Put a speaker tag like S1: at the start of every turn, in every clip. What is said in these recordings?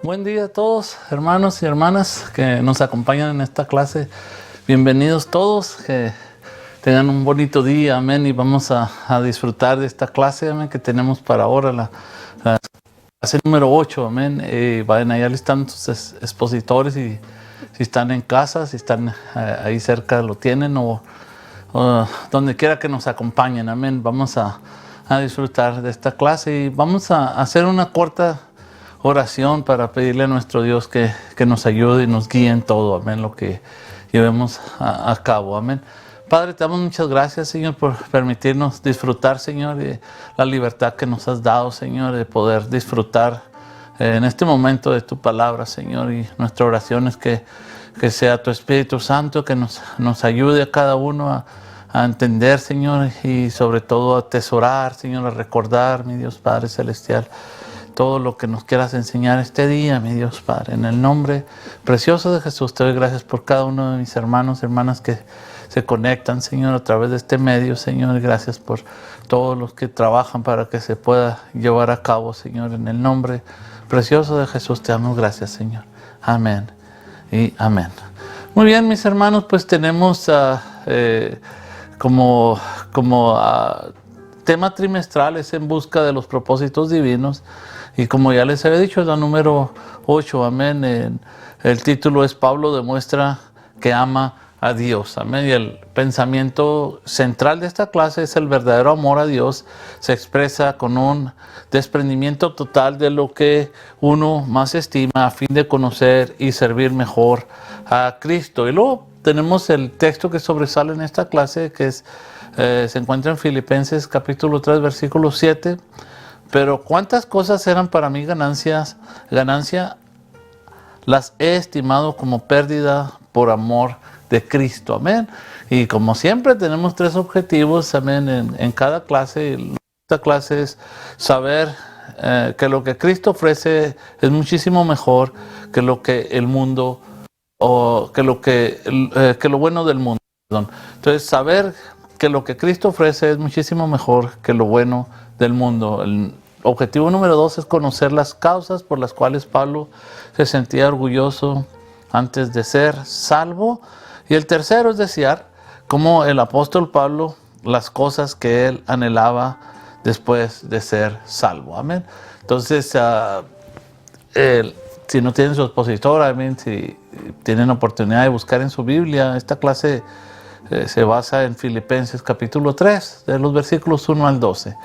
S1: Buen día a todos, hermanos y hermanas que nos acompañan en esta clase. Bienvenidos todos, que tengan un bonito día, amén. Y vamos a disfrutar de esta clase, amén, que tenemos para ahora, la clase número 8, amén. Vayan allá listando sus expositores y si están en casa, si están ahí cerca, lo tienen o donde quiera que nos acompañen, amén. Vamos a disfrutar de esta clase y vamos a hacer una corta oración para pedirle a nuestro Dios que nos ayude y nos guíe en todo, amén, lo que llevemos a cabo, amén. Padre, te damos muchas gracias, Señor, por permitirnos disfrutar, Señor, de la libertad que nos has dado, Señor, de poder disfrutar en este momento de tu palabra, Señor, y nuestra oración es que sea tu Espíritu Santo que nos ayude a cada uno a entender, Señor, y sobre todo a atesorar, Señor, a recordar, mi Dios Padre Celestial, todo lo que nos quieras enseñar este día, mi Dios Padre. En el nombre precioso de Jesús te doy gracias por cada uno de mis hermanos, hermanas que se conectan, Señor, a través de este medio, Señor. Gracias por todos los que trabajan para que se pueda llevar a cabo, Señor. En el nombre precioso de Jesús te damos gracias, Señor. Amén y amén. Muy bien, mis hermanos, pues tenemos como tema trimestral es en busca de los propósitos divinos. Y como ya les había dicho, es la número 8, amén. El título es Pablo demuestra que ama a Dios, amén. Y el pensamiento central de esta clase es el verdadero amor a Dios. Se expresa con un desprendimiento total de lo que uno más estima a fin de conocer y servir mejor a Cristo. Y luego tenemos el texto que sobresale en esta clase, que es, se encuentra en Filipenses capítulo 3, versículo 7. Pero cuántas cosas eran para mí ganancia, las he estimado como pérdida por amor de Cristo, amén. Y como siempre tenemos tres objetivos, amén, en cada clase. Esta clase es saber que lo que Cristo ofrece es muchísimo mejor que lo que el mundo, o que lo bueno del mundo, perdón. Entonces, saber que lo que Cristo ofrece es muchísimo mejor que lo bueno del mundo. El objetivo número 2 es conocer las causas por las cuales Pablo se sentía orgulloso antes de ser salvo. Y el tercero es desear, como el apóstol Pablo, las cosas que él anhelaba después de ser salvo. Amén. Entonces, si no tienen su expositor, amén, si tienen oportunidad de buscar en su Biblia, esta clase se basa en Filipenses capítulo 3, de los versículos 1 al 12.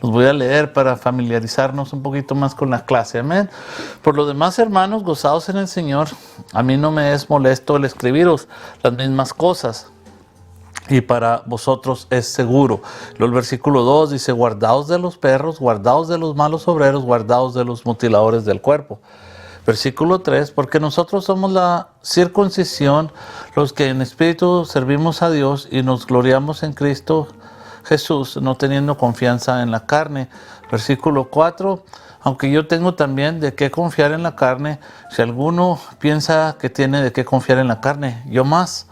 S1: Los voy a leer para familiarizarnos un poquito más con la clase, amén. Por lo demás, hermanos, gozaos en el Señor. A mí no me es molesto el escribiros las mismas cosas, y para vosotros es seguro. Luego el versículo 2 dice, guardaos de los perros, guardaos de los malos obreros, guardaos de los mutiladores del cuerpo. Versículo 3, porque nosotros somos la circuncisión, los que en espíritu servimos a Dios y nos gloriamos en Cristo Jesús, no teniendo confianza en la carne. Versículo 4, aunque yo tengo también de qué confiar en la carne, si alguno piensa que tiene de qué confiar en la carne, yo más.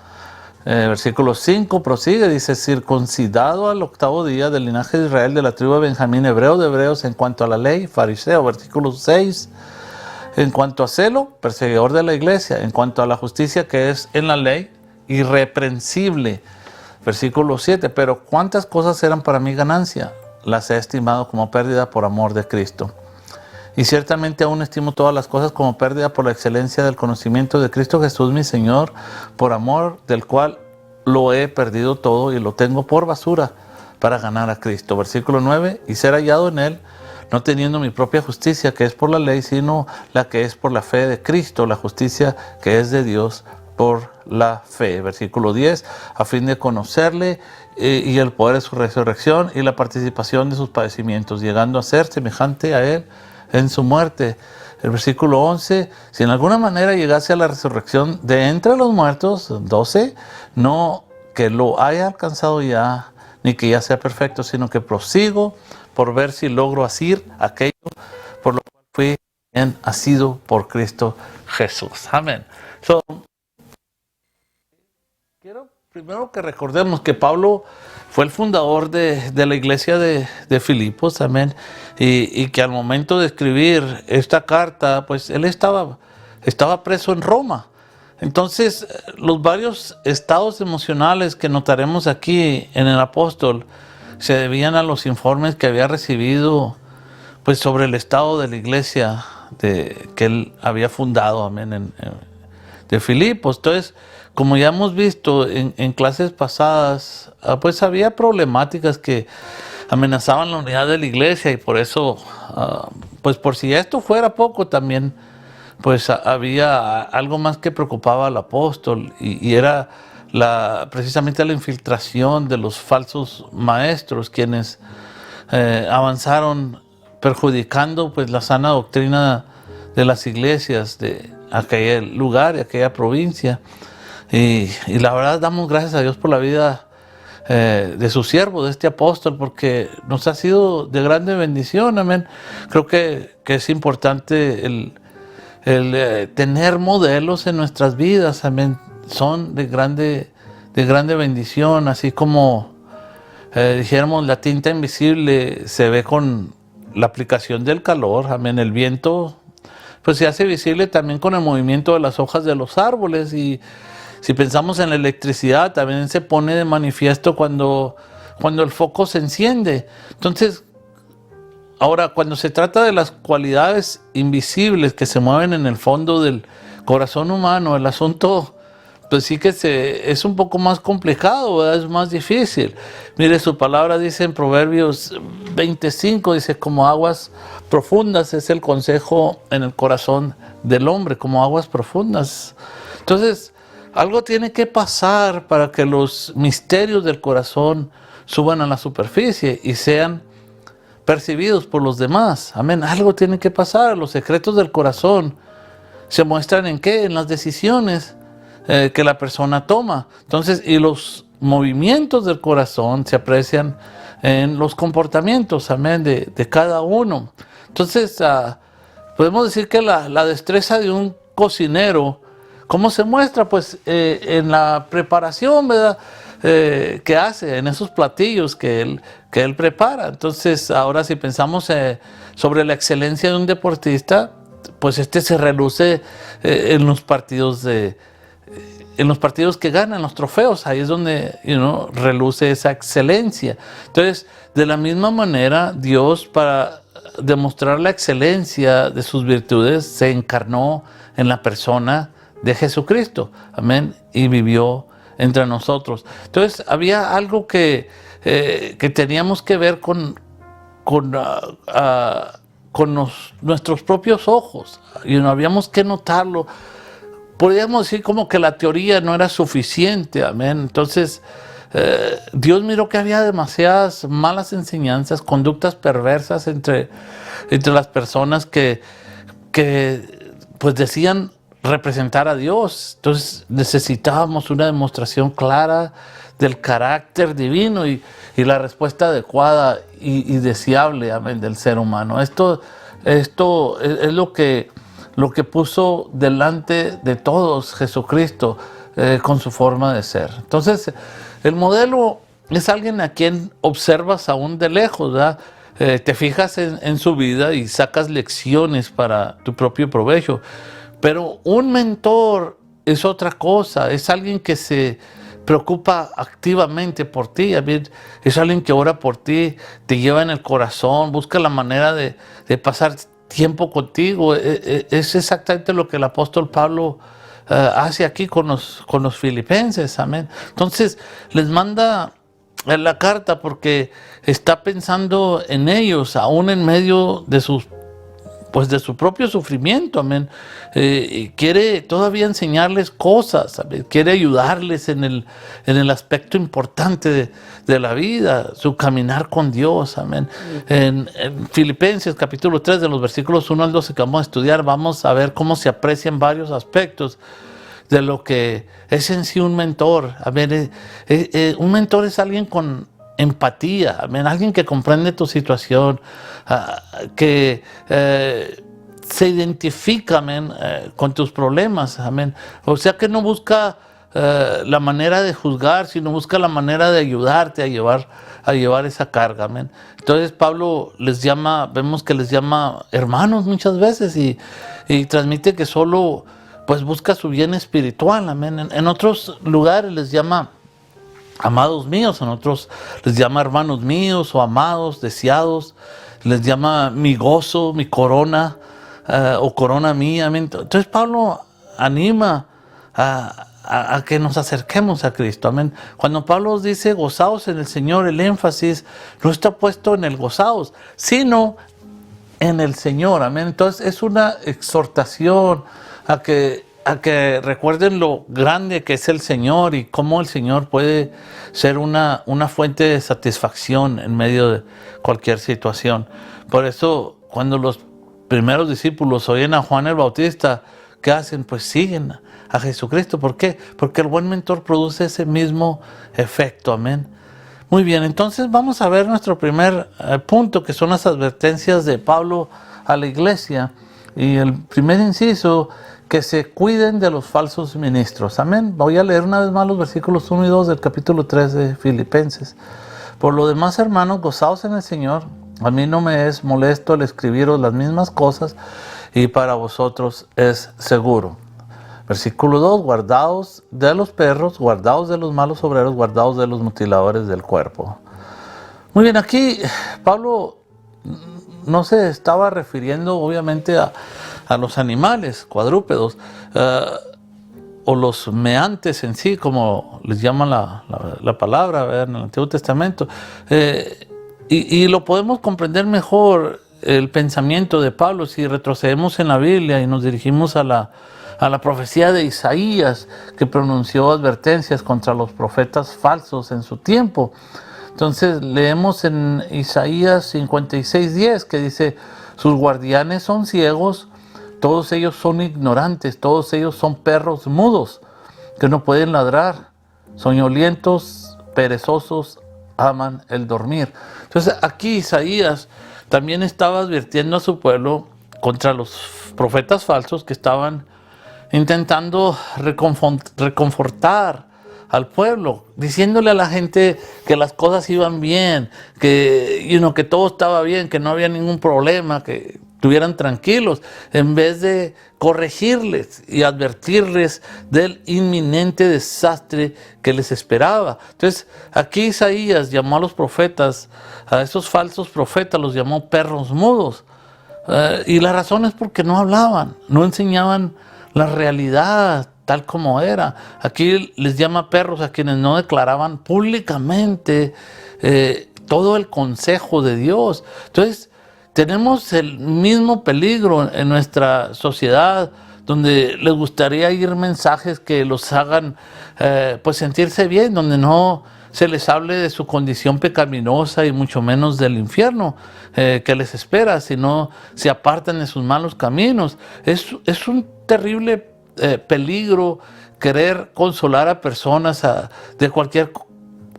S1: Versículo 5 prosigue, dice, circuncidado al 8º día del linaje de Israel, de la tribu de Benjamín, hebreo de hebreos, en cuanto a la ley, fariseo. Versículo 6, en cuanto a celo, perseguidor de la iglesia. En cuanto a la justicia que es en la ley, irreprensible. Versículo 7, pero cuántas cosas eran para mí ganancia, las he estimado como pérdida por amor de Cristo. Y ciertamente aún estimo todas las cosas como pérdida por la excelencia del conocimiento de Cristo Jesús mi Señor, por amor del cual lo he perdido todo y lo tengo por basura para ganar a Cristo. Versículo 9, y ser hallado en él, no teniendo mi propia justicia que es por la ley, sino la que es por la fe de Cristo, la justicia que es de Dios por la fe. Versículo 10, a fin de conocerle y el poder de su resurrección y la participación de sus padecimientos, llegando a ser semejante a él en su muerte. El versículo 11, si en alguna manera llegase a la resurrección de entre los muertos. 12, no que lo haya alcanzado ya, ni que ya sea perfecto, sino que prosigo por ver si logro asir aquello por lo cual fui bien asido por Cristo Jesús. Amén. quiero primero que recordemos que Pablo fue el fundador de la iglesia de Filipos, amén, y que al momento de escribir esta carta, pues él estaba preso en Roma. Entonces, los varios estados emocionales que notaremos aquí en el apóstol se debían a los informes que había recibido, pues, sobre el estado de la iglesia que él había fundado, amén, de Filipos. Entonces, como ya hemos visto en clases pasadas, pues había problemáticas que amenazaban la unidad de la iglesia, y por eso, pues por si esto fuera poco, también pues había algo más que preocupaba al apóstol, y era precisamente la infiltración de los falsos maestros, quienes avanzaron perjudicando pues la sana doctrina de las iglesias de aquel lugar y aquella provincia. Y la verdad, damos gracias a Dios por la vida de su siervo, de este apóstol, porque nos ha sido de grande bendición, amén. Creo que es importante el tener modelos en nuestras vidas, amén. Son de grande bendición, así como dijéramos, la tinta invisible se ve con la aplicación del calor, amén. El viento pues se hace visible también con el movimiento de las hojas de los árboles, y si pensamos en la electricidad, también se pone de manifiesto cuando el foco se enciende. Entonces, ahora, cuando se trata de las cualidades invisibles que se mueven en el fondo del corazón humano, el asunto pues sí que es un poco más complicado, ¿verdad? Es más difícil. Mire, su palabra dice en Proverbios 25, dice, como aguas profundas es el consejo en el corazón del hombre, como aguas profundas. Entonces, algo tiene que pasar para que los misterios del corazón suban a la superficie y sean percibidos por los demás. Amén. Algo tiene que pasar. Los secretos del corazón se muestran ¿en qué? En las decisiones que la persona toma. Entonces, y los movimientos del corazón se aprecian en los comportamientos, amén, de cada uno. Entonces, podemos decir que la destreza de un cocinero, ¿cómo se muestra? Pues en la preparación, ¿verdad? Que hace en esos platillos que él prepara. Entonces, ahora si pensamos sobre la excelencia de un deportista, pues se reluce en los partidos que ganan, los trofeos. Ahí es donde reluce esa excelencia. Entonces, de la misma manera, Dios, para demostrar la excelencia de sus virtudes, se encarnó en la persona de Jesucristo, amén, y vivió entre nosotros. Entonces, había algo que teníamos que ver con nuestros propios ojos, y no habíamos que notarlo. Podríamos decir como que la teoría no era suficiente, amén. Entonces, Dios miró que había demasiadas malas enseñanzas, conductas perversas entre las personas que pues decían representar a Dios. Entonces, necesitábamos una demostración clara del carácter divino y la respuesta adecuada y deseable, amén, del ser humano. Esto es lo que puso delante de todos Jesucristo con su forma de ser. Entonces, el modelo es alguien a quien observas aún de lejos, ¿verdad? Te fijas en su vida y sacas lecciones para tu propio provecho. Pero un mentor es otra cosa, es alguien que se preocupa activamente por ti, es alguien que ora por ti, te lleva en el corazón, busca la manera de pasar tiempo contigo. Es exactamente lo que el apóstol Pablo hace aquí con los filipenses, amén. Entonces les manda la carta porque está pensando en ellos, aún en medio de su propio sufrimiento, amén. Quiere todavía enseñarles cosas, amén. Quiere ayudarles en el aspecto importante de la vida, su caminar con Dios, amén. En Filipenses capítulo 3, de los versículos 1 al 12 que vamos a estudiar, vamos a ver cómo se aprecian varios aspectos de lo que es en sí un mentor. Amén. Un mentor es alguien con empatía, amén, alguien que comprende tu situación, que se identifica, amén, con tus problemas, amén. O sea, que no busca la manera de juzgar, sino busca la manera de ayudarte a llevar esa carga, amén. Entonces Pablo les llama, vemos que les llama hermanos muchas veces y transmite que solo pues busca su bien espiritual, amén. En otros lugares les llama amados míos, en otros les llama hermanos míos o amados, deseados, les llama mi gozo, mi corona o corona mía, amén. Entonces Pablo anima a que nos acerquemos a Cristo, amén. Cuando Pablo dice gozaos en el Señor, el énfasis no está puesto en el gozaos, sino en el Señor, amén. Entonces es una exhortación a que recuerden lo grande que es el Señor y cómo el Señor puede ser una fuente de satisfacción en medio de cualquier situación. Por eso cuando los primeros discípulos oyen a Juan el Bautista, ¿qué hacen? Pues siguen a Jesucristo. ¿Por qué? Porque el buen mentor produce ese mismo efecto, amén. Muy bien, entonces vamos a ver nuestro primer punto, que son las advertencias de Pablo a la iglesia. Y el primer inciso, que se cuiden de los falsos ministros. Amén. Voy a leer una vez más los versículos 1 y 2 del capítulo 3 de Filipenses. Por lo demás, hermanos, gozaos en el Señor. A mí no me es molesto el escribiros las mismas cosas y para vosotros es seguro. Versículo 2, guardaos de los perros, guardaos de los malos obreros, guardaos de los mutiladores del cuerpo. Muy bien, aquí Pablo no se estaba refiriendo obviamente a los animales cuadrúpedos o los meantes en sí, como les llama la palabra en el Antiguo Testamento. Y lo podemos comprender mejor el pensamiento de Pablo si retrocedemos en la Biblia y nos dirigimos a la profecía de Isaías, que pronunció advertencias contra los profetas falsos en su tiempo. Entonces leemos en Isaías 56:10 que dice: sus guardianes son ciegos, todos ellos son ignorantes, todos ellos son perros mudos que no pueden ladrar, soñolientos, perezosos, aman el dormir. Entonces aquí Isaías también estaba advirtiendo a su pueblo contra los profetas falsos que estaban intentando reconfortar al pueblo, diciéndole a la gente que las cosas iban bien, que todo estaba bien, que no había ningún problema, que estuvieran tranquilos, en vez de corregirles y advertirles del inminente desastre que les esperaba. Entonces, aquí Isaías llamó a los profetas, a esos falsos profetas, los llamó perros mudos. Y la razón es porque no hablaban, no enseñaban la realidad tal como era. Aquí les llama perros a quienes no declaraban públicamente todo el consejo de Dios. Entonces, tenemos el mismo peligro en nuestra sociedad, donde les gustaría oír mensajes que los hagan pues sentirse bien, donde no se les hable de su condición pecaminosa y mucho menos del infierno que les espera, sino se apartan de sus malos caminos. Es un terrible peligro querer consolar a personas de cualquier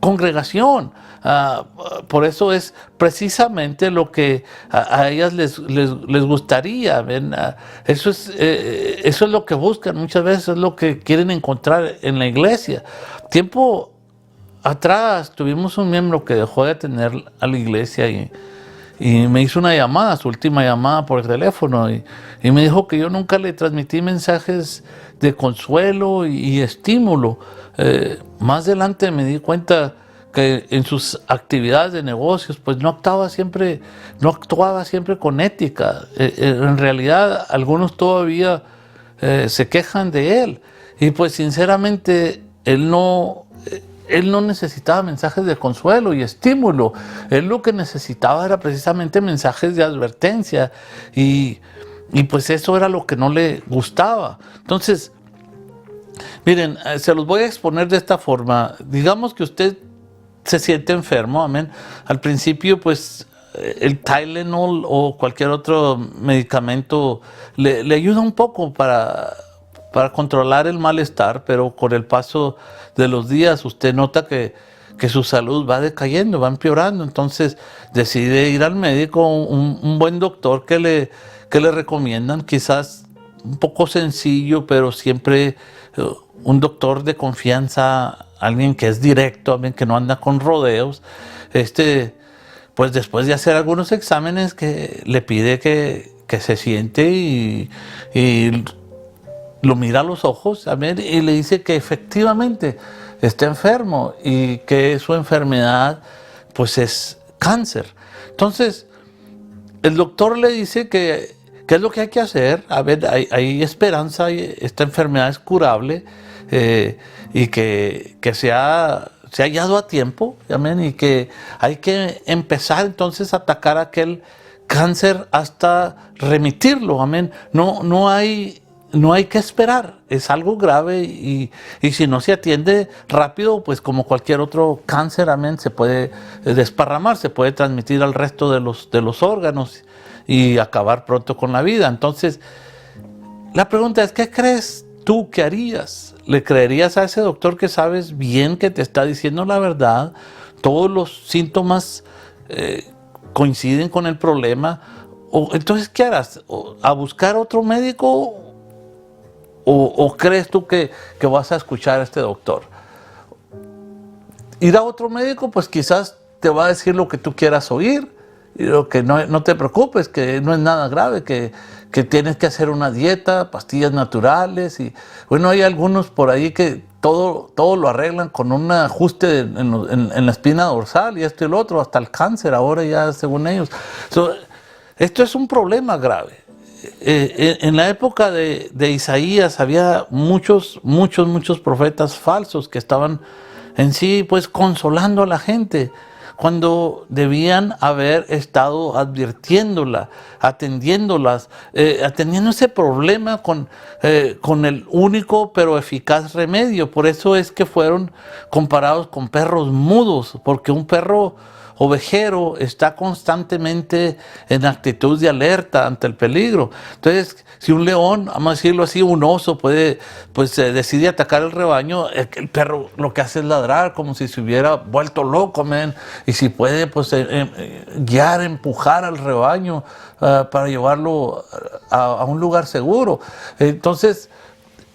S1: congregación. Por eso es precisamente lo que a ellas les gustaría. ¿Ven? Eso es lo que buscan muchas veces, es lo que quieren encontrar en la iglesia. Tiempo atrás tuvimos un miembro que dejó de atender a la iglesia y me hizo una llamada, su última llamada por el teléfono, y me dijo que yo nunca le transmití mensajes de consuelo y estímulo. Más adelante me di cuenta que en sus actividades de negocios pues no actuaba siempre con ética. En realidad algunos todavía se quejan de él, y pues sinceramente él no necesitaba mensajes de consuelo y estímulo. Él lo que necesitaba era precisamente mensajes de advertencia, y pues eso era lo que no le gustaba. Entonces, miren, se los voy a exponer de esta forma. Digamos que usted se siente enfermo, amén. Al principio, pues, el Tylenol o cualquier otro medicamento le ayuda un poco para controlar el malestar, pero con el paso de los días usted nota que su salud va decayendo, va empeorando. Entonces decide ir al médico, un buen doctor que le recomiendan, quizás un poco sencillo, pero siempre un doctor de confianza, alguien que es directo, alguien que no anda con rodeos, pues después de hacer algunos exámenes que le pide que se siente y lo mira a los ojos, amén, y le dice que efectivamente está enfermo y que su enfermedad pues es cáncer. Entonces el doctor le dice que qué es lo que hay que hacer. A ver, hay esperanza, esta enfermedad es curable, y que se ha hallado a tiempo, amén, y que hay que empezar entonces a atacar aquel cáncer hasta remitirlo, amén. No hay que esperar, es algo grave y si no se atiende rápido, pues como cualquier otro cáncer, amén, se puede desparramar, se puede transmitir al resto de los órganos y acabar pronto con la vida. Entonces, la pregunta es, ¿qué crees tú que harías? ¿Le creerías a ese doctor que sabes bien que te está diciendo la verdad? Todos los síntomas coinciden con el problema. Entonces, ¿qué harás? ¿A buscar otro médico? ¿O crees tú que vas a escuchar a este doctor? Ir a otro médico, pues quizás te va a decir lo que tú quieras oír, y lo que no te preocupes, que no es nada grave, que tienes que hacer una dieta, pastillas naturales, y bueno, hay algunos por ahí que todo lo arreglan con un ajuste en la espina dorsal y esto y lo otro, hasta el cáncer ahora ya según ellos. Esto es un problema grave. En la época de Isaías había muchos profetas falsos que estaban en sí pues consolando a la gente, cuando debían haber estado advirtiéndola, atendiendo ese problema con el único pero eficaz remedio. Por eso es que fueron comparados con perros mudos, porque un perro ovejero está constantemente en actitud de alerta ante el peligro. Entonces, si un león, vamos a decirlo así, un oso puede, pues decide atacar el rebaño, el perro lo que hace es ladrar como si se hubiera vuelto loco, man. Y si puede, pues guiar, empujar al rebaño para llevarlo a un lugar seguro. Entonces,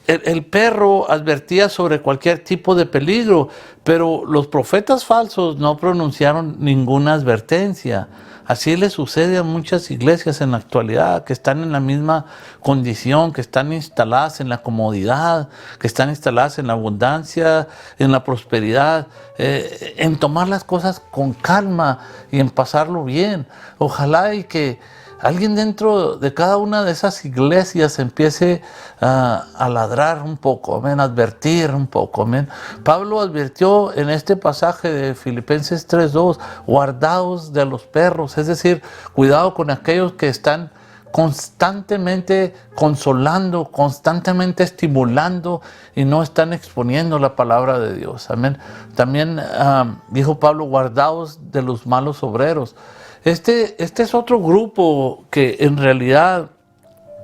S1: el perro advertía sobre cualquier tipo de peligro, pero los profetas falsos no pronunciaron ninguna advertencia. Así le sucede a muchas iglesias en la actualidad, que están en la misma condición, que están instaladas en la comodidad, que están instaladas en la abundancia, en la prosperidad, en tomar las cosas con calma y en pasarlo bien. Ojalá y que alguien dentro de cada una de esas iglesias empiece a ladrar un poco, amén, a advertir un poco, amén. Pablo advirtió en este pasaje de Filipenses 3:2, guardaos de los perros, es decir, cuidado con aquellos que están constantemente consolando, constantemente estimulando y no están exponiendo la palabra de Dios, amén. También dijo Pablo, guardaos de los malos obreros. Este es otro grupo que en realidad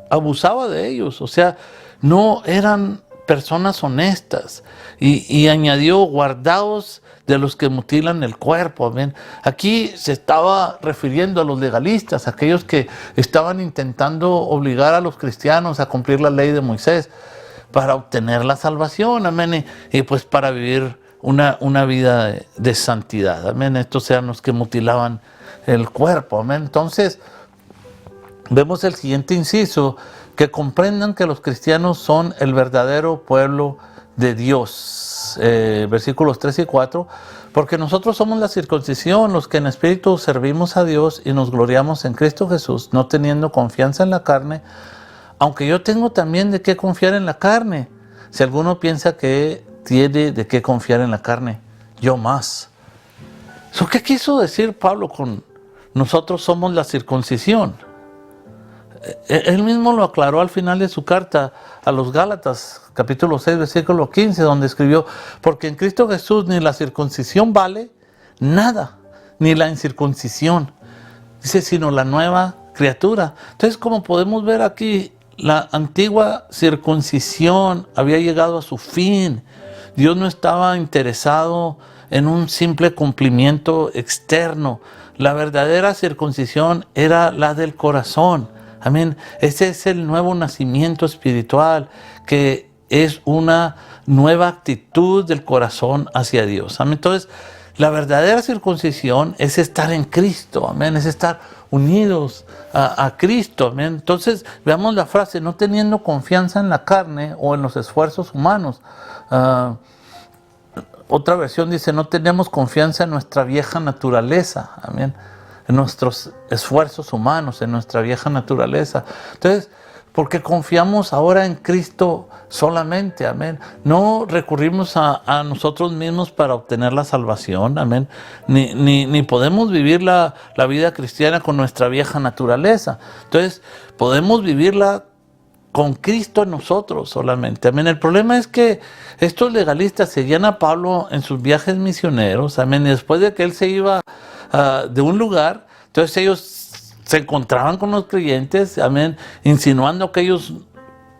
S1: abusaba de ellos, o sea, no eran personas honestas. Y añadió, guardaos de los que mutilan el cuerpo, amén. Aquí se estaba refiriendo a los legalistas, aquellos que estaban intentando obligar a los cristianos a cumplir la ley de Moisés para obtener la salvación, amén, y pues para vivir una vida de santidad, amén. Estos eran los que mutilaban el cuerpo, amén. Entonces, vemos el siguiente inciso, que comprendan que los cristianos son el verdadero pueblo de Dios. Versículos 3 y 4, porque nosotros somos la circuncisión, los que en espíritu servimos a Dios y nos gloriamos en Cristo Jesús, no teniendo confianza en la carne, aunque yo tengo también de qué confiar en la carne. Si alguno piensa que tiene de qué confiar en la carne, yo más. ¿Qué quiso decir Pablo con nosotros somos la circuncisión? Él mismo lo aclaró al final de su carta a los Gálatas, capítulo 6, versículo 15, donde escribió, porque en Cristo Jesús ni la circuncisión vale nada, ni la incircuncisión, dice, sino la nueva criatura. Entonces, como podemos ver aquí, la antigua circuncisión había llegado a su fin. Dios no estaba interesado en un simple cumplimiento externo. La verdadera circuncisión era la del corazón. Amén. Ese es el nuevo nacimiento espiritual que es una nueva actitud del corazón hacia Dios. Amén. Entonces, la verdadera circuncisión es estar en Cristo, amén, es estar unidos a Cristo, amén. Entonces, veamos la frase, no teniendo confianza en la carne o en los esfuerzos humanos. Otra versión dice, no tenemos confianza en nuestra vieja naturaleza, amén, en nuestros esfuerzos humanos, en nuestra vieja naturaleza. Entonces, porque confiamos ahora en Cristo solamente, amén. No recurrimos a nosotros mismos para obtener la salvación, amén. Ni podemos vivir la vida cristiana con nuestra vieja naturaleza. Entonces, podemos vivirla con Cristo en nosotros solamente, amén. El problema es que estos legalistas seguían a Pablo en sus viajes misioneros, amén. Y después de que él se iba de un lugar, entonces ellos se encontraban con los creyentes, amén, insinuando que ellos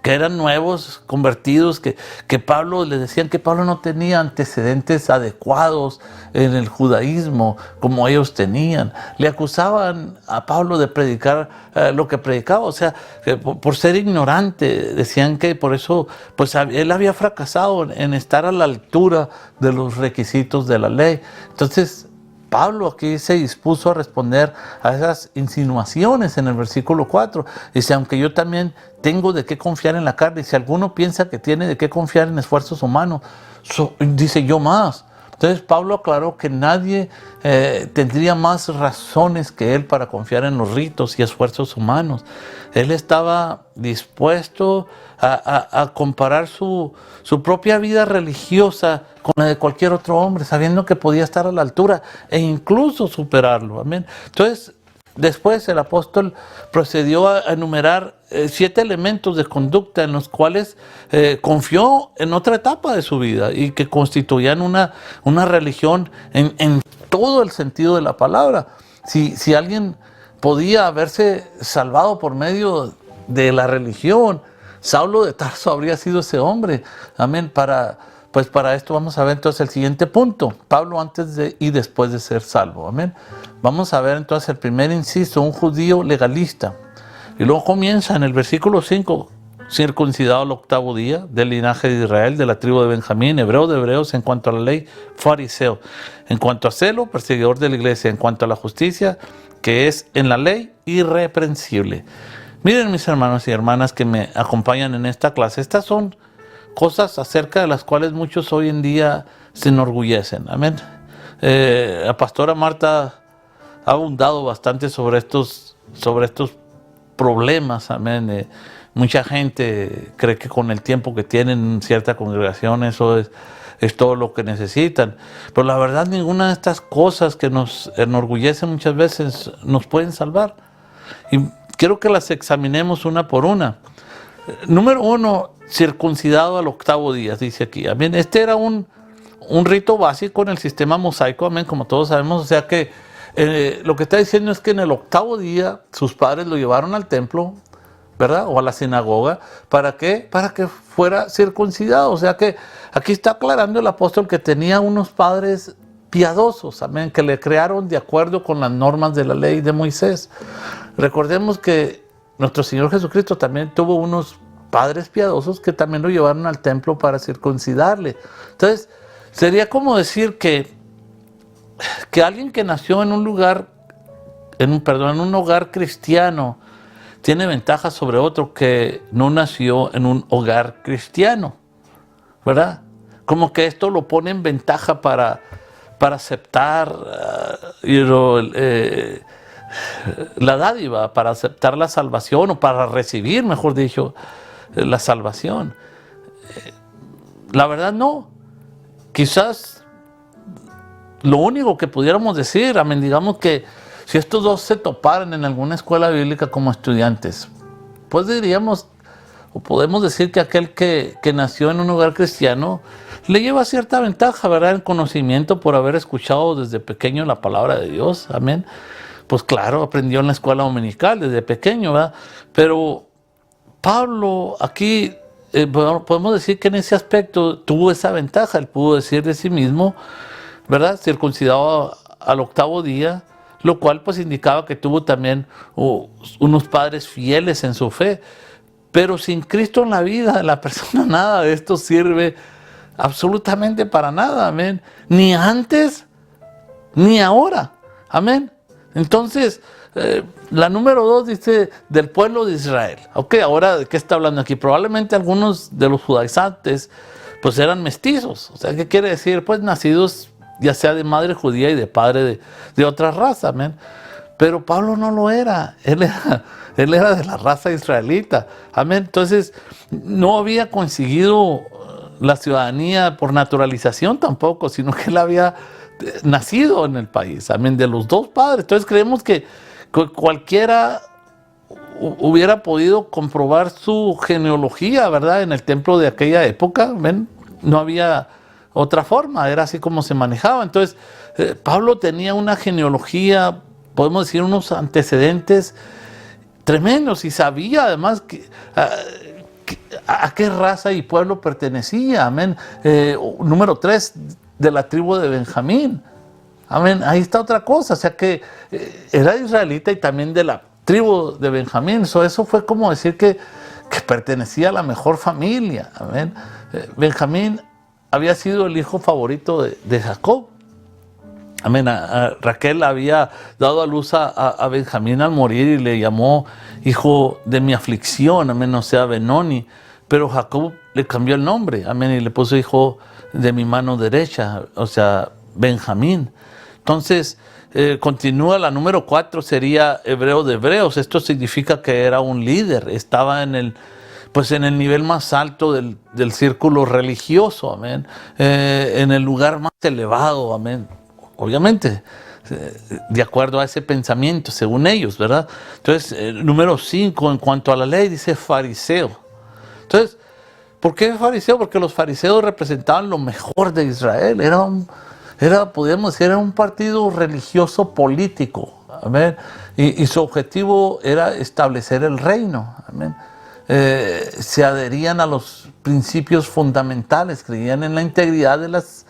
S1: que eran nuevos, convertidos, que Pablo, les decían que Pablo no tenía antecedentes adecuados en el judaísmo como ellos tenían. Le acusaban a Pablo de predicar lo que predicaba, o sea, que por ser ignorante, decían que por eso pues él había fracasado en estar a la altura de los requisitos de la ley. Entonces, Pablo aquí se dispuso a responder a esas insinuaciones en el versículo 4. Dice, aunque yo también tengo de qué confiar en la carne, y si alguno piensa que tiene de qué confiar en esfuerzos humanos, dice yo más. Entonces Pablo aclaró que nadie tendría más razones que él para confiar en los ritos y esfuerzos humanos. Él estaba dispuesto a comparar su propia vida religiosa con la de cualquier otro hombre, sabiendo que podía estar a la altura e incluso superarlo. Amén. Entonces, después el apóstol procedió a enumerar 7 elementos de conducta en los cuales confió en otra etapa de su vida y que constituían una religión en todo el sentido de la palabra. Si alguien podía haberse salvado por medio de la religión, Saulo de Tarso habría sido ese hombre. Amén. Para esto vamos a ver entonces el siguiente punto. Pablo antes de y después de ser salvo. Amén. Vamos a ver entonces el primer inciso, un judío legalista. Y luego comienza en el versículo 5, circuncidado al 8º día, del linaje de Israel, de la tribu de Benjamín, hebreo de hebreos, en cuanto a la ley, fariseo. En cuanto a celo, perseguidor de la iglesia. En cuanto a la justicia, que es en la ley, irreprensible. Miren, mis hermanos y hermanas que me acompañan en esta clase, estas son cosas acerca de las cuales muchos hoy en día se enorgullecen. Amén. La pastora Marta ha abundado bastante sobre estos problemas. Amén. Mucha gente cree que con el tiempo que tienen en cierta congregación eso es todo lo que necesitan. Pero la verdad, ninguna de estas cosas que nos enorgullecen muchas veces nos pueden salvar. Y quiero que las examinemos una por una. Número 1, circuncidado al 8º día, dice aquí. Amén. Este era un rito básico en el sistema mosaico, amén, como todos sabemos. O sea que lo que está diciendo es que en el 8º día sus padres lo llevaron al templo, ¿verdad? O a la sinagoga. ¿Para qué? Para que fuera circuncidado. O sea que aquí está aclarando el apóstol que tenía unos padres piadosos, amén, que le crearon de acuerdo con las normas de la ley de Moisés. Recordemos que nuestro Señor Jesucristo también tuvo unos padres piadosos que también lo llevaron al templo para circuncidarle. Entonces, sería como decir que alguien que nació en un lugar, en un hogar cristiano, tiene ventaja sobre otro que no nació en un hogar cristiano, ¿verdad? Como que esto lo pone en ventaja para aceptar la dádiva, para aceptar la salvación, o para recibir, mejor dicho, la salvación. La verdad no. Quizás lo único que pudiéramos decir, amén, digamos que si estos dos se toparan en alguna escuela bíblica como estudiantes, pues diríamos, o podemos decir que aquel que nació en un hogar cristiano le lleva cierta ventaja, ¿verdad?, en conocimiento por haber escuchado desde pequeño la palabra de Dios, amén. Pues claro, aprendió en la escuela dominical desde pequeño, ¿verdad? Pero Pablo aquí, podemos decir que en ese aspecto tuvo esa ventaja. Él pudo decir de sí mismo, ¿verdad?, circuncidado al 8º día, lo cual pues indicaba que tuvo también unos padres fieles en su fe. Pero sin Cristo en la vida de la persona, nada de esto sirve absolutamente para nada, amén. Ni antes, ni ahora, amén. Entonces, la número 2 dice del pueblo de Israel. Ok, ahora ¿de qué está hablando aquí? Probablemente algunos de los judaizantes pues eran mestizos. O sea, ¿qué quiere decir? Pues nacidos ya sea de madre judía y de padre de otra raza, amén. Pero Pablo no lo era. Él era de la raza israelita, amén. Entonces, no había conseguido la ciudadanía por naturalización tampoco, sino que él había nacido en el país, amén, de los dos padres. Entonces creemos que cualquiera hubiera podido comprobar su genealogía, ¿verdad? En el templo de aquella época, ¿ven? No había otra forma, era así como se manejaba. Entonces, Pablo tenía una genealogía, podemos decir, unos antecedentes tremendos, y sabía además a qué raza y pueblo pertenecía, amén. Número 3, de la tribu de Benjamín. Amén. Ahí está otra cosa. O sea que era israelita y también de la tribu de Benjamín. Eso fue como decir que pertenecía a la mejor familia. Amén. Benjamín había sido el hijo favorito de Jacob. Amén. Raquel había dado a luz a Benjamín al morir y le llamó hijo de mi aflicción. Amén. O sea, Benoni. Pero Jacob le cambió el nombre. Amén. Y le puso hijo de mi mano derecha. O sea, Benjamín. Entonces, continúa la número 4, sería hebreo de hebreos. Esto significa que era un líder, estaba en el nivel más alto del círculo religioso, amén. En el lugar más elevado, amén. Obviamente, de acuerdo a ese pensamiento, según ellos, ¿verdad? Entonces, número 5, en cuanto a la ley, dice fariseo. Entonces, ¿por qué fariseo? Porque los fariseos representaban lo mejor de Israel. Podríamos decir, era un partido religioso político, amén. Y su objetivo era establecer el reino, amén. Se adherían a los principios fundamentales, creían en la integridad de las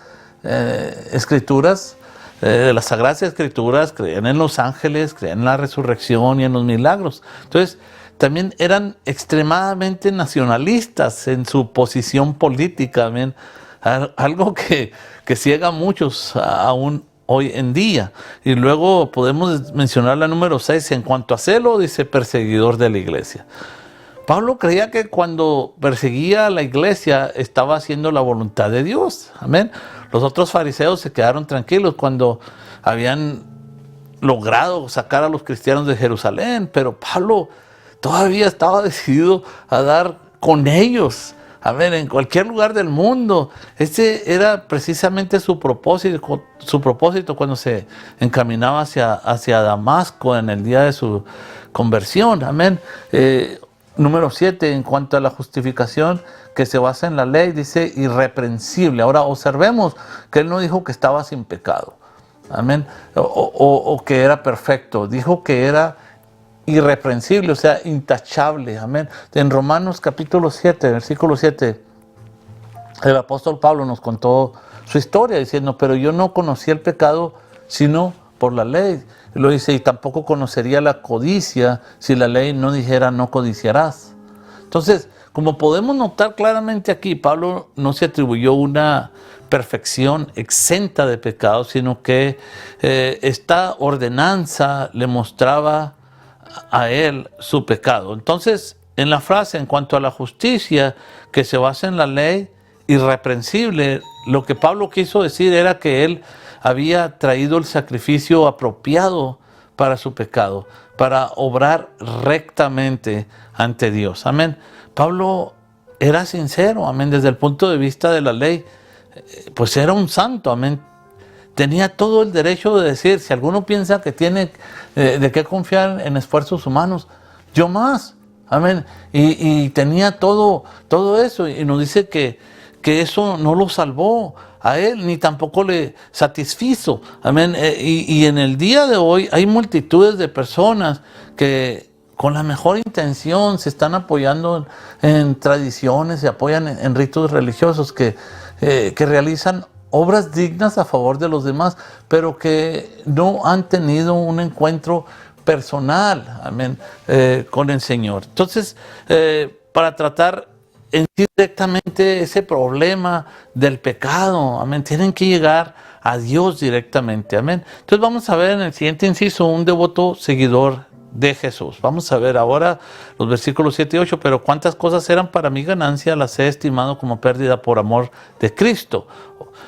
S1: escrituras, de las sagradas escrituras, creían en los ángeles, creían en la resurrección y en los milagros. Entonces, también eran extremadamente nacionalistas en su posición política, amén. Algo que ciega a muchos aún hoy en día. Y luego podemos mencionar la número 6, en cuanto a celo, dice perseguidor de la iglesia. Pablo creía que cuando perseguía a la iglesia estaba haciendo la voluntad de Dios, amén. Los otros fariseos se quedaron tranquilos cuando habían logrado sacar a los cristianos de Jerusalén, pero Pablo todavía estaba decidido a dar con ellos, a ver, en cualquier lugar del mundo. Ese era precisamente su propósito cuando se encaminaba hacia Damasco en el día de su conversión. Amén. Número 7, en cuanto a la justificación que se basa en la ley, dice irreprensible. Ahora observemos que él no dijo que estaba sin pecado. Amén. O que era perfecto. Dijo que era irreprensible, o sea, intachable, amén. En Romanos capítulo 7, versículo 7, el apóstol Pablo nos contó su historia diciendo, pero yo no conocí el pecado sino por la ley. Y lo dice, y tampoco conocería la codicia si la ley no dijera no codiciarás. Entonces, como podemos notar claramente aquí, Pablo no se atribuyó una perfección exenta de pecado, sino que esta ordenanza le mostraba a él su pecado. Entonces, en la frase en cuanto a la justicia que se basa en la ley irreprensible, lo que Pablo quiso decir era que él había traído el sacrificio apropiado para su pecado, para obrar rectamente ante Dios. Amén. Pablo era sincero, amén, desde el punto de vista de la ley, pues era un santo, amén. Tenía todo el derecho de decir, si alguno piensa que tiene de qué confiar en esfuerzos humanos, yo más, amén. Y tenía todo eso, y nos dice que eso no lo salvó a él, ni tampoco le satisfizo, amén. Y en el día de hoy hay multitudes de personas que con la mejor intención se están apoyando en tradiciones, se apoyan en ritos religiosos que realizan obras dignas a favor de los demás, pero que no han tenido un encuentro personal, amén, con el Señor. Entonces, para tratar en sí directamente ese problema del pecado. Amén. Tienen que llegar a Dios directamente. Amén. Entonces vamos a ver en el siguiente inciso un devoto seguidor de Jesús. Vamos a ver ahora los versículos 7 y 8. Pero cuántas cosas eran para mi ganancia, las he estimado como pérdida por amor de Cristo.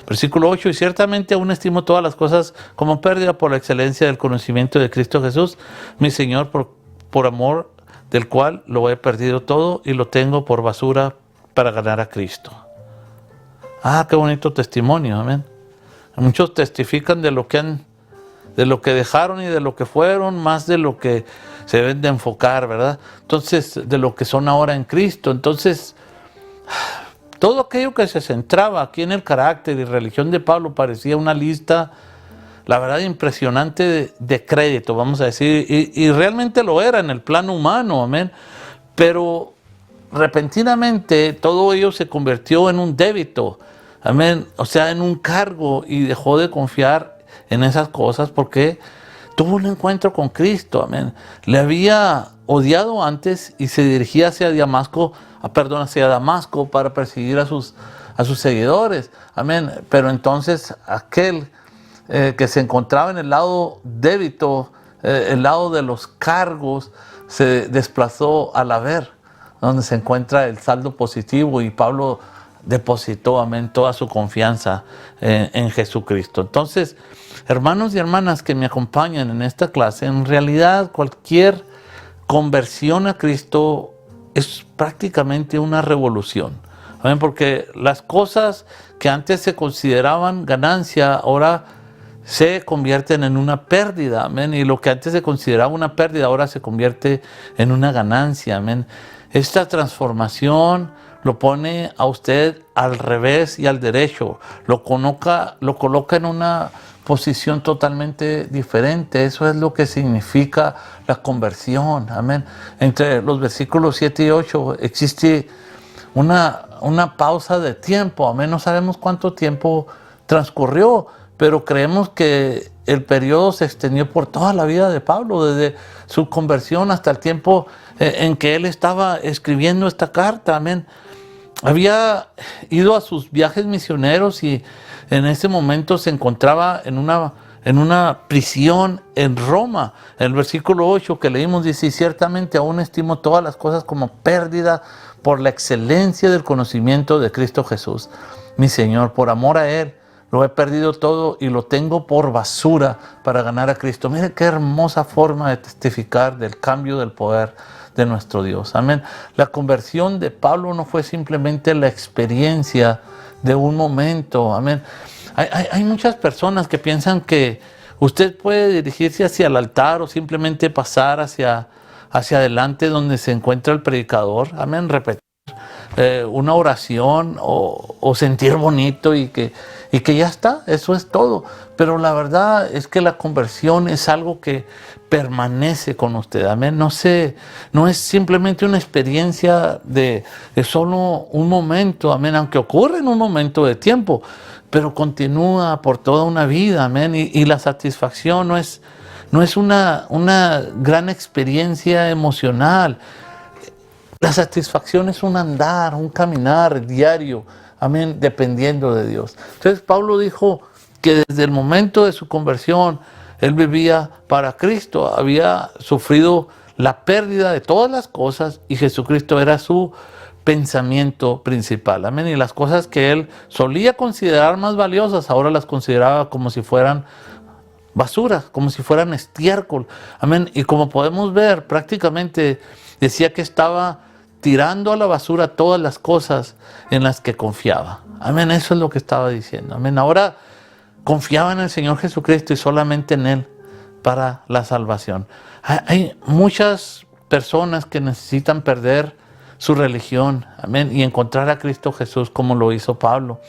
S1: Versículo 8, y ciertamente aún estimo todas las cosas como pérdida por la excelencia del conocimiento de Cristo Jesús, mi Señor, por amor del cual lo he perdido todo y lo tengo por basura para ganar a Cristo. Ah, qué bonito testimonio, amén. Muchos testifican de lo que dejaron y de lo que fueron, más de lo que se deben de enfocar, ¿verdad? Entonces, de lo que son ahora en Cristo. Entonces, todo aquello que se centraba aquí en el carácter y religión de Pablo parecía una lista, la verdad, impresionante de crédito, vamos a decir, y realmente lo era en el plano humano, amén. Pero repentinamente todo ello se convirtió en un débito, amén, o sea, en un cargo, y dejó de confiar en esas cosas porque tuvo un encuentro con Cristo, amén. Le había odiado antes y se dirigía hacia Damasco para perseguir a sus seguidores, amén. Pero entonces aquel que se encontraba en el lado débito, el lado de los cargos, se desplazó al haber, donde se encuentra el saldo positivo, y Pablo depositó, amén, toda su confianza en Jesucristo. Entonces, hermanos y hermanas que me acompañan en esta clase, en realidad cualquier conversión a Cristo es prácticamente una revolución, amén, porque las cosas que antes se consideraban ganancia, ahora se convierten en una pérdida, amén, y lo que antes se consideraba una pérdida, ahora se convierte en una ganancia, amén. Esta transformación lo pone a usted al revés y al derecho, lo coloca en una posición totalmente diferente. Eso es lo que significa la conversión, amén. Entre los versículos 7 y 8 existe una pausa de tiempo, amén. No sabemos cuánto tiempo transcurrió, pero creemos que el periodo se extendió por toda la vida de Pablo, desde su conversión hasta el tiempo en que él estaba escribiendo esta carta, amén. Había ido a sus viajes misioneros y en ese momento se encontraba en una prisión en Roma. El versículo 8 que leímos dice, y ciertamente aún estimo todas las cosas como pérdida por la excelencia del conocimiento de Cristo Jesús, mi Señor. Por amor a Él lo he perdido todo y lo tengo por basura para ganar a Cristo. Mire qué hermosa forma de testificar del cambio del poder de nuestro Dios. Amén. La conversión de Pablo no fue simplemente la experiencia de un momento. Amén. Hay muchas personas que piensan que usted puede dirigirse hacia el altar o simplemente pasar hacia adelante donde se encuentra el predicador. Amén. Repetir una oración o sentir bonito y que ya está, eso es todo. Pero la verdad es que la conversión es algo que permanece con usted, amén. No es simplemente una experiencia de solo un momento, amén, aunque ocurre en un momento de tiempo, pero continúa por toda una vida, amén. Y la satisfacción no es una gran experiencia emocional. La satisfacción es un andar, un caminar diario, amén, dependiendo de Dios. Entonces Pablo dijo que desde el momento de su conversión, él vivía para Cristo, había sufrido la pérdida de todas las cosas y Jesucristo era su pensamiento principal, amén. Y las cosas que él solía considerar más valiosas, ahora las consideraba como si fueran basura, como si fueran estiércol, amén. Y como podemos ver, prácticamente decía que estaba tirando a la basura todas las cosas en las que confiaba. Amén, eso es lo que estaba diciendo. Amén, ahora confiaba en el Señor Jesucristo y solamente en Él para la salvación. Hay muchas personas que necesitan perder su religión, amén, y encontrar a Cristo Jesús como lo hizo Pablo.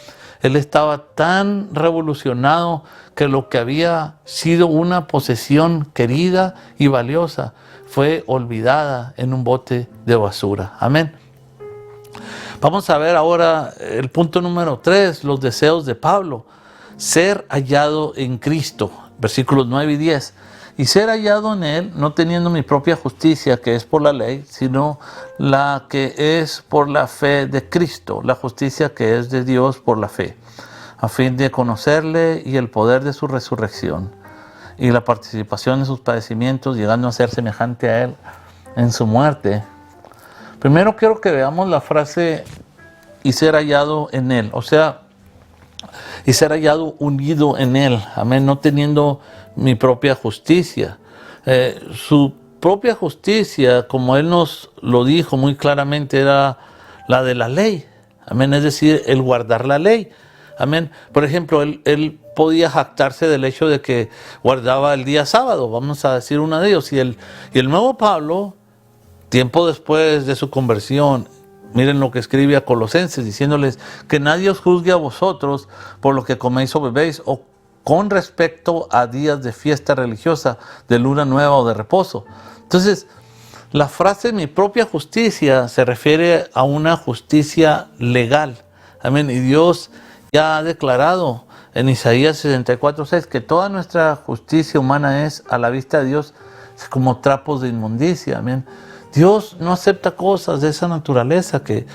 S1: Él estaba tan revolucionado que lo que había sido una posesión querida y valiosa fue olvidada en un bote de basura. Amén. Vamos a ver ahora el punto número 3, los deseos de Pablo. Ser hallado en Cristo, versículos 9 y 10. y ser hallado en Él, no teniendo mi propia justicia, que es por la ley, sino la que es por la fe de Cristo, la justicia que es de Dios por la fe, a fin de conocerle y el poder de su resurrección, y la participación en sus padecimientos, llegando a ser semejante a Él en su muerte. Primero quiero que veamos la frase, y ser hallado en Él, o sea, y ser hallado unido en Él, amén, no teniendo mi propia justicia. Su propia justicia, como Él nos lo dijo muy claramente, era la de la ley, amén, es decir, el guardar la ley, amén. Por ejemplo, él podía jactarse del hecho de que guardaba el día sábado, vamos a decir uno de ellos, y el nuevo Pablo, tiempo después de su conversión, miren lo que escribe a Colosenses, diciéndoles que nadie os juzgue a vosotros por lo que coméis o bebéis, o con respecto a días de fiesta religiosa, de luna nueva o de reposo. Entonces, la frase mi propia justicia se refiere a una justicia legal. Amén. Y Dios ya ha declarado en Isaías 64:6 que toda nuestra justicia humana es a la vista de Dios como trapos de inmundicia. Amén. Dios no acepta cosas de esa naturaleza que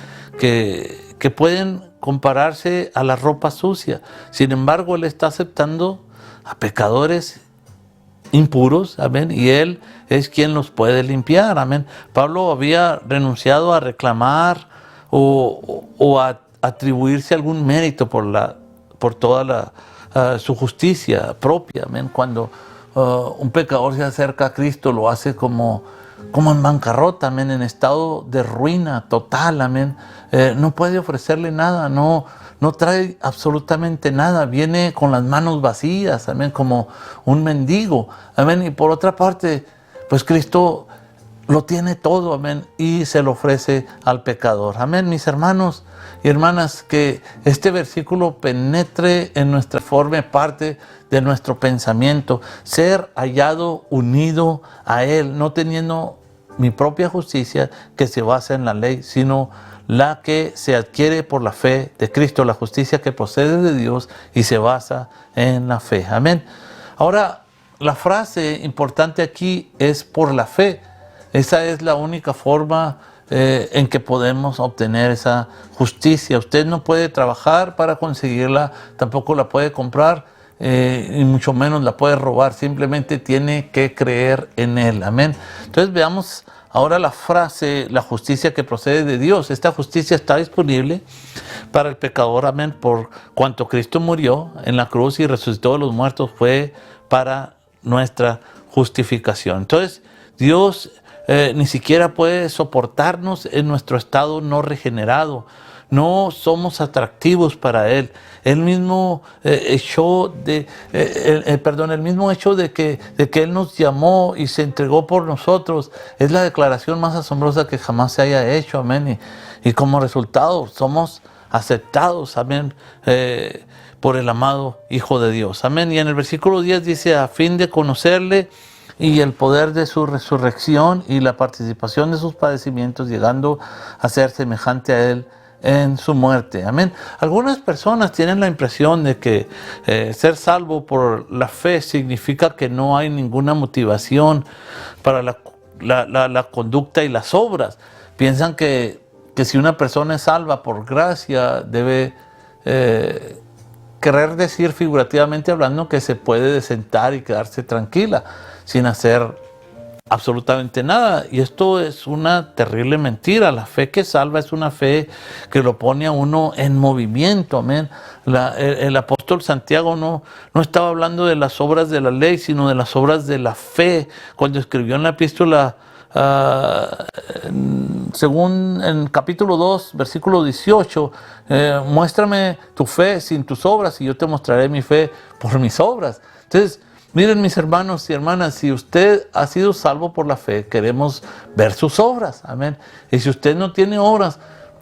S1: pueden compararse a la ropa sucia. Sin embargo, Él está aceptando a pecadores impuros, amén, y Él es quien los puede limpiar, amén. Pablo había renunciado a reclamar o a atribuirse algún mérito por toda su justicia propia, amén. Cuando un pecador se acerca a Cristo, lo hace como en bancarrota, amén, en estado de ruina total, amén. No puede ofrecerle nada, no trae absolutamente nada, viene con las manos vacías, amén, como un mendigo, amén. Y por otra parte, pues Cristo lo tiene todo, amén, y se lo ofrece al pecador, amén. Mis hermanos y hermanas, que este versículo penetre en nuestra, forme parte de nuestro pensamiento, ser hallado unido a Él, no teniendo mi propia justicia que se basa en la ley, sino la que se adquiere por la fe de Cristo, la justicia que procede de Dios y se basa en la fe. Amén. Ahora, la frase importante aquí es por la fe. Esa es la única forma en que podemos obtener esa justicia. Usted no puede trabajar para conseguirla, tampoco la puede comprar, y mucho menos la puede robar. Simplemente tiene que creer en Él. Amén. Entonces veamos ahora la frase, la justicia que procede de Dios. Esta justicia está disponible para el pecador, amén, por cuanto Cristo murió en la cruz y resucitó de los muertos, fue para nuestra justificación. Entonces, Dios ni siquiera puede soportarnos en nuestro estado no regenerado. No somos atractivos para Él. El mismo hecho de que Él nos llamó y se entregó por nosotros es la declaración más asombrosa que jamás se haya hecho, amén. Y como resultado somos aceptados, amén, por el amado Hijo de Dios, amén. Y en el versículo 10 dice, a fin de conocerle y el poder de su resurrección y la participación de sus padecimientos, llegando a ser semejante a Él en su muerte. Amén. Algunas personas tienen la impresión de que ser salvo por la fe significa que no hay ninguna motivación para la conducta y las obras. Piensan que si una persona es salva por gracia, debe querer decir, figurativamente hablando, que se puede sentar y quedarse tranquila sin hacer absolutamente nada. Y esto es una terrible mentira. La fe que salva es una fe que lo pone a uno en movimiento. Amén. El apóstol Santiago no estaba hablando de las obras de la ley, sino de las obras de la fe. Cuando escribió en la epístola, según en capítulo 2, versículo 18, muéstrame tu fe sin tus obras y yo te mostraré mi fe por mis obras. Entonces, miren, mis hermanos y hermanas, si usted ha sido salvo por la fe, queremos ver sus obras, amén. Y si usted no tiene obras,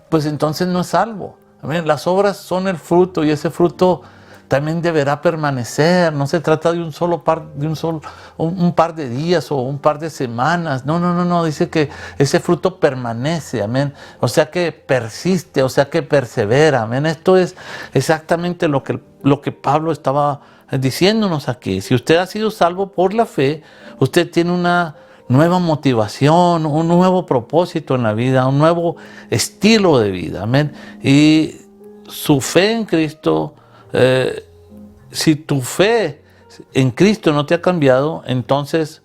S1: pues entonces no es salvo, amén. Las obras son el fruto y ese fruto también deberá permanecer. No se trata de un par de días o un par de semanas. No, dice que ese fruto permanece, amén. O sea que persiste, o sea que persevera, amén. Esto es exactamente lo que Pablo estaba diciéndonos aquí. Si usted ha sido salvo por la fe, usted tiene una nueva motivación, un nuevo propósito en la vida, un nuevo estilo de vida, amén. Y su fe en Cristo, si tu fe en Cristo no te ha cambiado, entonces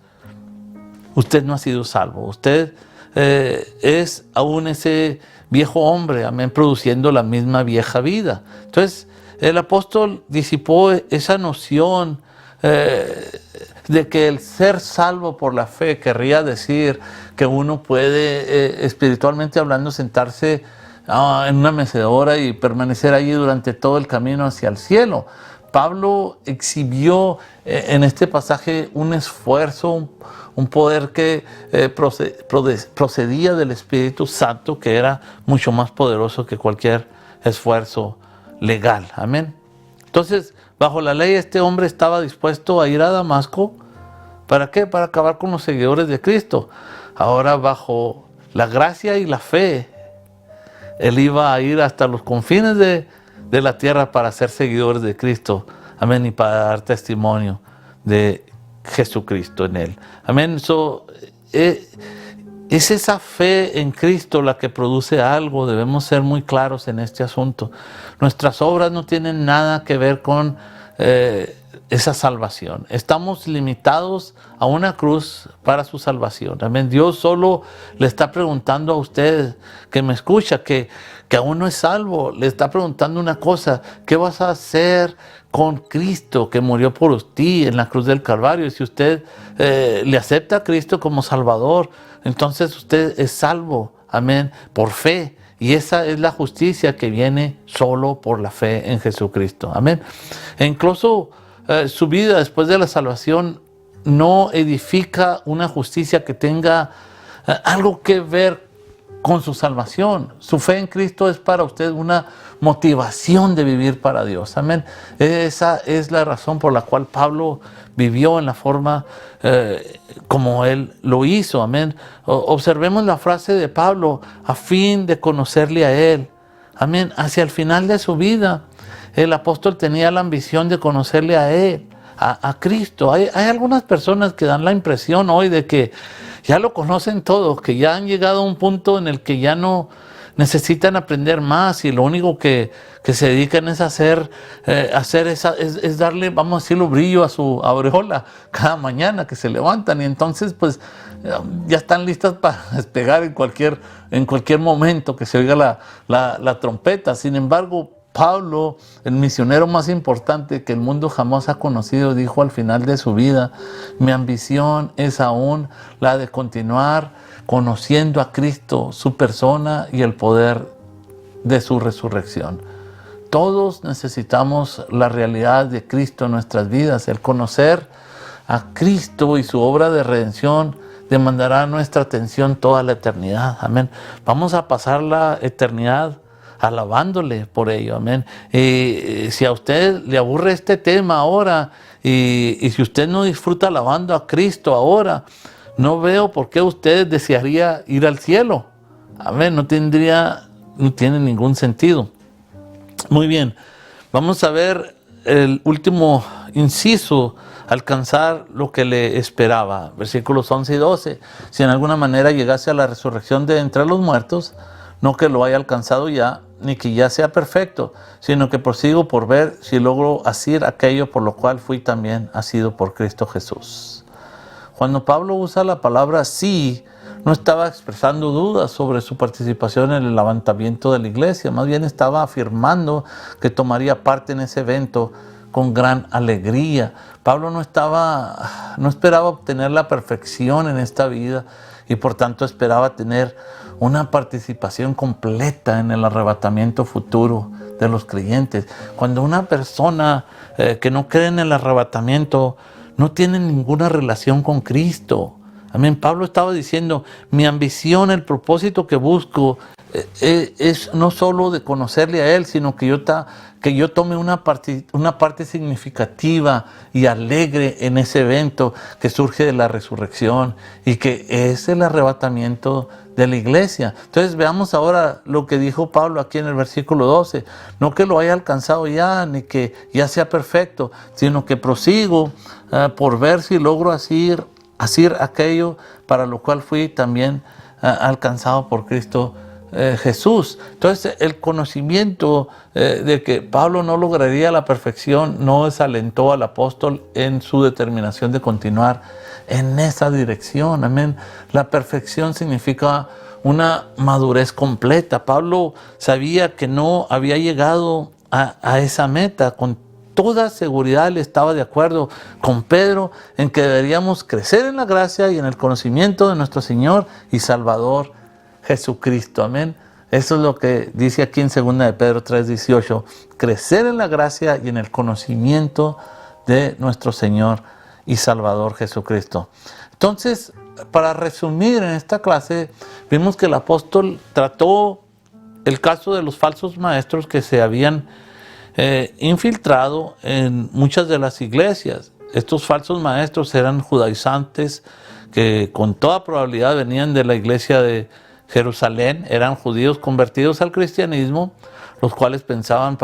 S1: usted no ha sido salvo. Usted es aún ese viejo hombre, amén, produciendo la misma vieja vida. Entonces, el apóstol disipó esa noción de que el ser salvo por la fe querría decir que uno puede, espiritualmente hablando, sentarse en una mecedora y permanecer allí durante todo el camino hacia el cielo. Pablo exhibió en este pasaje un esfuerzo, un poder que procedía del Espíritu Santo, que era mucho más poderoso que cualquier esfuerzo legal. Amén. Entonces, bajo la ley, este hombre estaba dispuesto a ir a Damasco. ¿Para qué? Para acabar con los seguidores de Cristo. Ahora, bajo la gracia y la fe, él iba a ir hasta los confines de la tierra para ser seguidores de Cristo. Amén. Y para dar testimonio de Jesucristo en él. Amén. Es esa fe en Cristo la que produce algo. Debemos ser muy claros en este asunto. Nuestras obras no tienen nada que ver con esa salvación. Estamos limitados a una cruz para su salvación. Amén. Dios solo le está preguntando a usted que me escucha, que aún no es salvo, le está preguntando una cosa: ¿qué vas a hacer con Cristo que murió por ti en la cruz del Calvario? Y si usted le acepta a Cristo como Salvador, entonces usted es salvo, amén, por fe. Y esa es la justicia que viene solo por la fe en Jesucristo, amén. E incluso su vida después de la salvación no edifica una justicia que tenga algo que ver con su salvación. Su fe en Cristo es para usted una motivación de vivir para Dios. Amén. Esa es la razón por la cual Pablo vivió en la forma como él lo hizo. Amén. Observemos la frase de Pablo: a fin de conocerle a él. Amén. Hacia el final de su vida, el apóstol tenía la ambición de conocerle a él, a Cristo. Hay algunas personas que dan la impresión hoy de que ya lo conocen todo, que ya han llegado a un punto en el que ya no necesitan aprender más y lo único que se dedican es es darle, vamos a decirlo, brillo a su aureola cada mañana que se levantan, y entonces pues ya están listas para despegar en cualquier momento que se oiga la trompeta. Sin embargo, Pablo, el misionero más importante que el mundo jamás ha conocido, dijo al final de su vida: mi ambición es aún la de continuar conociendo a Cristo, su persona y el poder de su resurrección. Todos necesitamos la realidad de Cristo en nuestras vidas. El conocer a Cristo y su obra de redención demandará nuestra atención toda la eternidad. Amén. Vamos a pasar la eternidad alabándole por ello, amén. Si a usted le aburre este tema ahora y si usted no disfruta alabando a Cristo ahora, no veo por qué usted desearía ir al cielo. Amén, no tiene ningún sentido. Muy bien, vamos a ver el último inciso: alcanzar lo que le esperaba. Versículos 11 y 12. Si en alguna manera llegase a la resurrección de entre los muertos, no que lo haya alcanzado ya, ni que ya sea perfecto, sino que prosigo por ver si logro asir aquello por lo cual fui también asido por Cristo Jesús. Cuando Pablo usa la palabra sí, no estaba expresando dudas sobre su participación en el levantamiento de la iglesia, más bien estaba afirmando que tomaría parte en ese evento con gran alegría. Pablo no esperaba obtener la perfección en esta vida y por tanto esperaba tener una participación completa en el arrebatamiento futuro de los creyentes. Cuando una persona que no cree en el arrebatamiento no tiene ninguna relación con Cristo. Amén. Pablo estaba diciendo: mi ambición, el propósito que busco es no solo de conocerle a Él, sino que yo tome una parte significativa y alegre en ese evento que surge de la resurrección y que es el arrebatamiento de la iglesia. Entonces veamos ahora lo que dijo Pablo aquí en el versículo 12. No que lo haya alcanzado ya, ni que ya sea perfecto, sino que prosigo por ver si logro asir aquello para lo cual fui también alcanzado por Cristo Jesús. Entonces el conocimiento de que Pablo no lograría la perfección no desalentó al apóstol en su determinación de continuar en esa dirección. Amén. La perfección significa una madurez completa. Pablo sabía que no había llegado a esa meta. Con toda seguridad él estaba de acuerdo con Pedro en que deberíamos crecer en la gracia y en el conocimiento de nuestro Señor y Salvador Jesucristo. Amén. Eso es lo que dice aquí en 2 de Pedro 3:18. Crecer en la gracia y en el conocimiento de nuestro Señor y Salvador Jesucristo. Entonces, para resumir en esta clase, vimos que el apóstol trató el caso de los falsos maestros que se habían infiltrado en muchas de las iglesias. Estos falsos maestros eran judaizantes que con toda probabilidad venían de la iglesia de Jerusalén, eran judíos convertidos al cristianismo, los cuales pensaban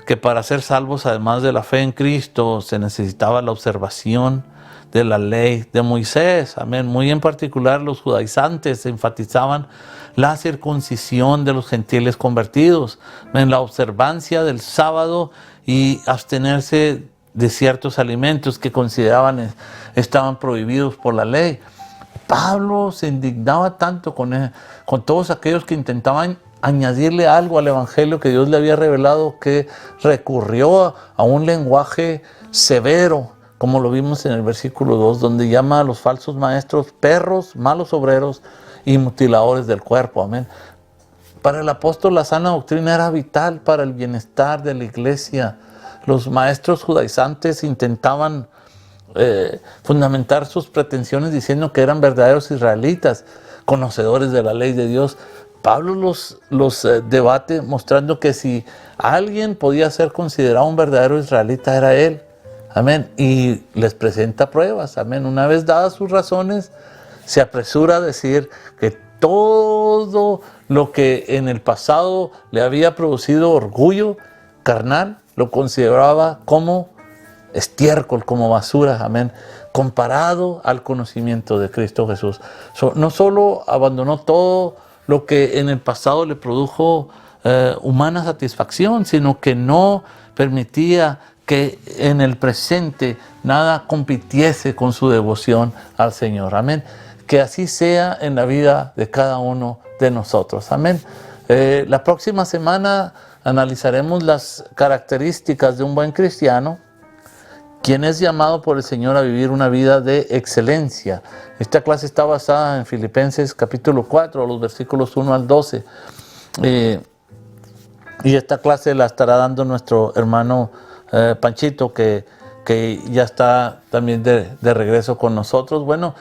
S1: que para ser salvos, además de la fe en Cristo, se necesitaba la observación de la ley de Moisés. Amén. Muy en particular los judaizantes enfatizaban la circuncisión de los gentiles convertidos, en la observancia del sábado y abstenerse de ciertos alimentos que consideraban estaban prohibidos por la ley. Pablo se indignaba tanto con todos aquellos que intentaban añadirle algo al evangelio que Dios le había revelado, que recurrió a un lenguaje severo, como lo vimos en el versículo 2, donde llama a los falsos maestros perros, malos obreros y mutiladores del cuerpo. Amén. Para el apóstol la sana doctrina era vital para el bienestar de la iglesia. Los maestros judaizantes intentaban fundamentar sus pretensiones diciendo que eran verdaderos israelitas, conocedores de la ley de Dios. Pablo los debate mostrando que si alguien podía ser considerado un verdadero israelita era él. Amén. Y les presenta pruebas. Amén. Una vez dadas sus razones, se apresura a decir que todo lo que en el pasado le había producido orgullo carnal, lo consideraba como estiércol, como basura, amén, comparado al conocimiento de Cristo Jesús. No solo abandonó todo lo que en el pasado le produjo humana satisfacción, sino que no permitía que en el presente nada compitiese con su devoción al Señor. Amén. Que así sea en la vida de cada uno de nosotros. Amén. La próxima semana analizaremos las características de un buen cristiano, quien es llamado por el Señor a vivir una vida de excelencia. Esta clase está basada en Filipenses capítulo 4, los versículos 1 al 12. Y esta clase la estará dando nuestro hermano Panchito, que ya está también de regreso con nosotros. Bueno,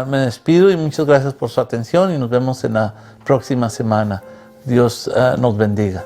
S1: me despido y muchas gracias por su atención y nos vemos en la próxima semana. Dios nos bendiga.